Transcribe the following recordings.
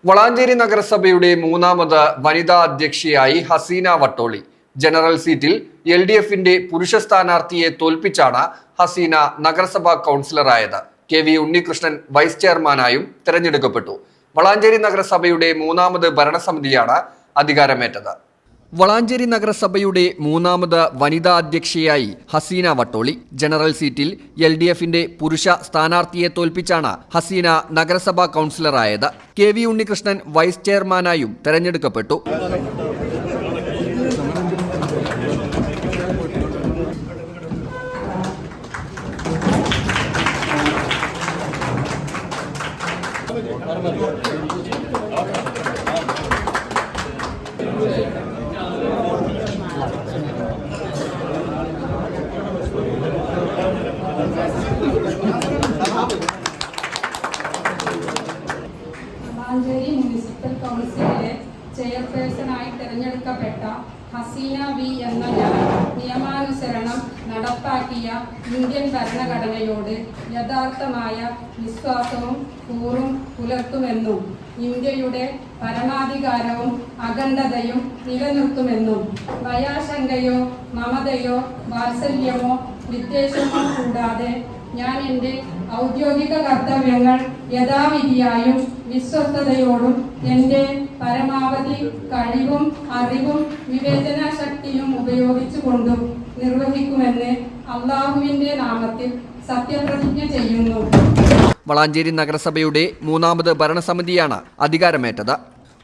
വളാഞ്ചേരി നഗരസഭയുടെ മൂന്നാമത് വനിതാ അധ്യക്ഷയായി ഹസീന വട്ടോളി. ജനറൽ സീറ്റിൽ LDFന്റെ പുരുഷ സ്ഥാനാർത്ഥിയെ തോൽപ്പിച്ചാണ് ഹസീന നഗരസഭാ കൗൺസിലറായത്. KV ഉണ്ണികൃഷ്ണൻ വൈസ് ചെയർമാനായും തെരഞ്ഞെടുക്കപ്പെട്ടു. വളാഞ്ചേരി നഗരസഭയുടെ മൂന്നാമത് ഭരണസമിതിയാണ് അധികാരമേറ്റത്. വളാഞ്ചേരി നഗരസഭയുടെ മൂന്നാമത് വനിതാ അധ്യക്ഷയായി ഹസീന വട്ടോളി. ജനറൽ സീറ്റിൽ LDFന്റെ പുരുഷ സ്ഥാനാർത്ഥിയെ തോൽപ്പിച്ചാണ് ഹസീന നഗരസഭാ കൗൺസിലറായത്. KV ഉണ്ണികൃഷ്ണൻ വൈസ് ചെയർമാനായും തെരഞ്ഞെടുക്കപ്പെട്ടു. വളാഞ്ചേരി മുനിസിപ്പൽ കൗൺസിലിലെ ചെയർപേഴ്സണായി തെരഞ്ഞെടുക്കപ്പെട്ട ഹസീന വി എന്ന ഞാൻ നിയമാനുസരണം നടപ്പാക്കിയ ഇന്ത്യൻ ഭരണഘടനയോട് യഥാർത്ഥമായ വിശ്വാസവും കൂറും പുലർത്തുമെന്നും ഇന്ത്യയുടെ പരമാധികാരവും അഖണ്ഡതയും നിലനിർത്തുമെന്നും ഭയാശങ്കയോ മമതയോ വാത്സല്യമോ വിദ്വേഷമോ കൂടാതെ ഞാൻ എൻ്റെ ഔദ്യോഗിക കർത്തവ്യങ്ങൾ യഥാവിധിയായും വിശ്വസ്തയോടും എൻ്റെ പരമാവധി കഴിവും അറിവും വിവേചനാശക്തിയും ഉപയോഗിച്ചുകൊണ്ടും നിർവഹിക്കുമെന്ന് അല്ലാഹുവിൻ്റെ നാമത്തിൽ സത്യപ്രതിജ്ഞ ചെയ്യുന്നു. വളാഞ്ചേരി നഗരസഭയുടെ മൂന്നാമത് ഭരണസമിതിയാണ് അധികാരമേറ്റത്.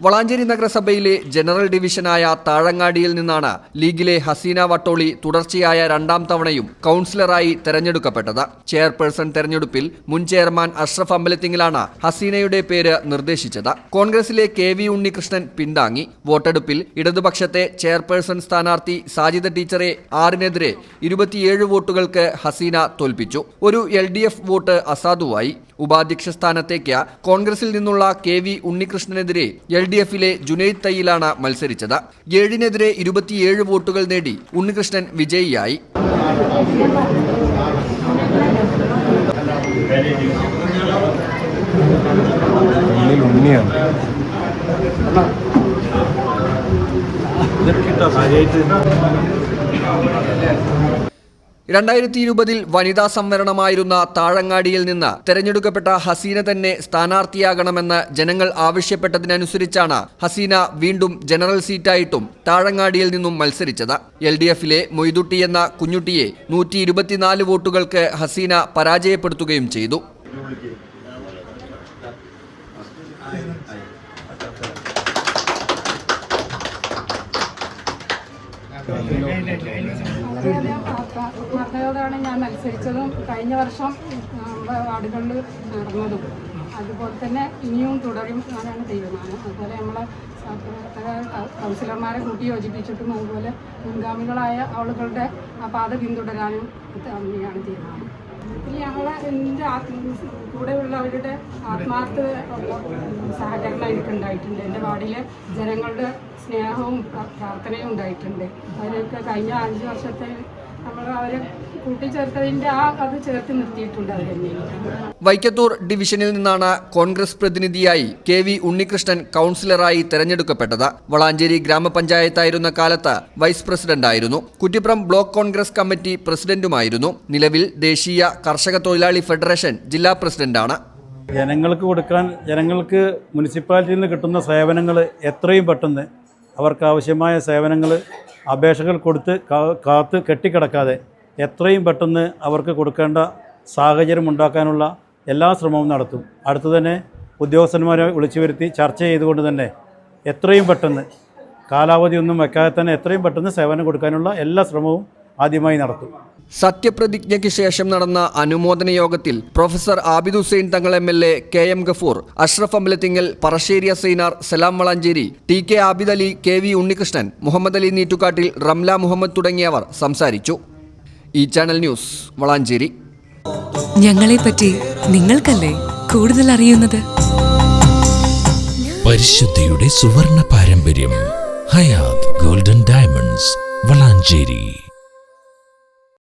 വളാഞ്ചേരി നഗരസഭയിലെ ജനറൽ ഡിവിഷനായ താഴങ്ങാടിയിൽ നിന്നാണ് ലീഗിലെ ഹസീന വട്ടോളി തുടർച്ചയായ രണ്ടാം തവണയും കൗൺസിലറായി തെരഞ്ഞെടുക്കപ്പെട്ടത്. ചെയർപേഴ്സൺ തെരഞ്ഞെടുപ്പിൽ മുൻ ചെയർമാൻ അഷ്റഫ് അമ്പലത്തിങ്കിലാണ് ഹസീനയുടെ പേര് നിർദ്ദേശിച്ചത്. കോൺഗ്രസിലെ KV ഉണ്ണികൃഷ്ണൻ പിന്താങ്ങി. വോട്ടെടുപ്പിൽ ഇടതുപക്ഷത്തെ ചെയർപേഴ്സൺ സ്ഥാനാർത്ഥി സാജിദ ടീച്ചറെ 6-നെതിരെ 27 വോട്ടുകൾക്ക് ഹസീന തോൽപ്പിച്ചു. ഒരു LDF വോട്ട് അസാധുവായി. ഉപാധ്യക്ഷ സ്ഥാനത്തേക്ക് കോൺഗ്രസിൽ നിന്നുള്ള KV ഉണ്ണികൃഷ്ണനെതിരെ LDFലെ ജുനൈദ് തയ്യിലാണ് മത്സരിച്ചത്. 7-നെതിരെ 27 വോട്ടുകൾ നേടി ഉണ്ണികൃഷ്ണൻ വിജയിയായി. ൽ വനിതാ സംവരണമായിരുന്ന താഴങ്ങാടിയിൽ നിന്ന് തെരഞ്ഞെടുക്കപ്പെട്ട ഹസീന തന്നെ സ്ഥാനാർത്ഥിയാകണമെന്ന് ജനങ്ങൾ ആവശ്യപ്പെട്ടതിനനുസരിച്ചാണ് ഹസീന വീണ്ടും ജനറൽ സീറ്റായിട്ടും താഴങ്ങാടിയിൽ നിന്നും മത്സരിച്ചത്. LDFലെ മൊയ്തുട്ടി എന്ന കുഞ്ഞുട്ടിയെ 124 വോട്ടുകൾക്ക് ഹസീന പരാജയപ്പെടുത്തുകയും ചെയ്തു. മതയോടാണ് ഞാൻ മത്സരിച്ചതും കഴിഞ്ഞ വർഷം വാർഡുകളിൽ നടന്നതും. അതുപോലെ തന്നെ ഇനിയും തുടരും എന്നാണ് തീരുമാനം. അതുപോലെ നമ്മളെ കൗൺസിലർമാരെ കൂട്ടി യോജിപ്പിച്ചിട്ടും അതുപോലെ മുൻഗാമികളായ ആളുകളുടെ ആ പാത പിന്തുടരാനും തന്നെയാണ് തീരുമാനം. എൻ്റെ കൂടെയുള്ളവരുടെ ആത്മാർത്ഥ സഹകരണം എനിക്കുണ്ടായിട്ടുണ്ട്. എൻ്റെ വാർഡിലെ ജനങ്ങളുടെ സ്നേഹവും പ്രാർത്ഥനയും ഉണ്ടായിട്ടുണ്ട്. അതിനൊക്കെ കഴിഞ്ഞ 5 വർഷത്തെ നമ്മൾ അവരെ കൂട്ടിച്ചേർത്തതിൻ്റെ അത് ചേർത്ത് നിർത്തിയിട്ടുണ്ട്. അവർ വൈക്കത്തൂർ ഡിവിഷനിൽ നിന്നാണ് കോൺഗ്രസ് പ്രതിനിധിയായി KV ഉണ്ണികൃഷ്ണൻ കൗൺസിലറായി തെരഞ്ഞെടുക്കപ്പെട്ടത്. വളാഞ്ചേരി ഗ്രാമപഞ്ചായത്തായിരുന്ന കാലത്ത് വൈസ് പ്രസിഡന്റായിരുന്നു. കുറ്റിപ്പുറം ബ്ലോക്ക് കോൺഗ്രസ് കമ്മിറ്റി പ്രസിഡന്റുമായിരുന്നു. നിലവിൽ ദേശീയ കർഷക തൊഴിലാളി ഫെഡറേഷൻ ജില്ലാ പ്രസിഡന്റാണ്. ജനങ്ങൾക്ക് മുനിസിപ്പാലിറ്റിയിൽ നിന്ന് കിട്ടുന്ന സേവനങ്ങൾ എത്രയും പെട്ടെന്ന് അവർക്കാവശ്യമായ സേവനങ്ങൾ അപേക്ഷകൾ കൊടുത്ത് കാത്ത് കെട്ടിക്കിടക്കാതെ എത്രയും പെട്ടെന്ന് അവർക്ക് കൊടുക്കേണ്ട സാഹചര്യം ഉണ്ടാക്കാനുള്ള എല്ലാ ശ്രമവും നടത്തും. അടുത്തു തന്നെ ഉദ്യോഗസ്ഥന്മാരെ വിളിച്ചു വരുത്തി ചർച്ച ചെയ്തുകൊണ്ട് തന്നെ എത്രയും പെട്ടെന്ന് കാലാവധിയൊന്നും വെക്കാതെ തന്നെ എത്രയും പെട്ടെന്ന് സേവനം കൊടുക്കാനുള്ള എല്ലാ ശ്രമവും ആദ്യമായി നടത്തും. സത്യപ്രതിജ്ഞയ്ക്ക് ശേഷം നടന്ന അനുമോദന യോഗത്തിൽ professor Abid Hussain Thangal MLA, KM Gafoor, Ashraf Ambalathingal, Parassery Asainar, സലാം വളാഞ്ചേരി, TK ആബിദ് അലി, KV ഉണ്ണികൃഷ്ണൻ, മുഹമ്മദ് അലി നീറ്റുകാട്ടിൽ, റംല മുഹമ്മദ് തുടങ്ങിയവർ സംസാരിച്ചു. ഈ ചാനൽ ന്യൂസ് വളാഞ്ചേരി. ഞങ്ങളെപ്പറ്റി നിങ്ങൾക്കല്ലേ കൂടുതൽ അറിയുന്നത്? പരിശുദ്ധിയുടെ സുവർണ പാരമ്പര്യം. Hayath golden diamonds, Valanchery.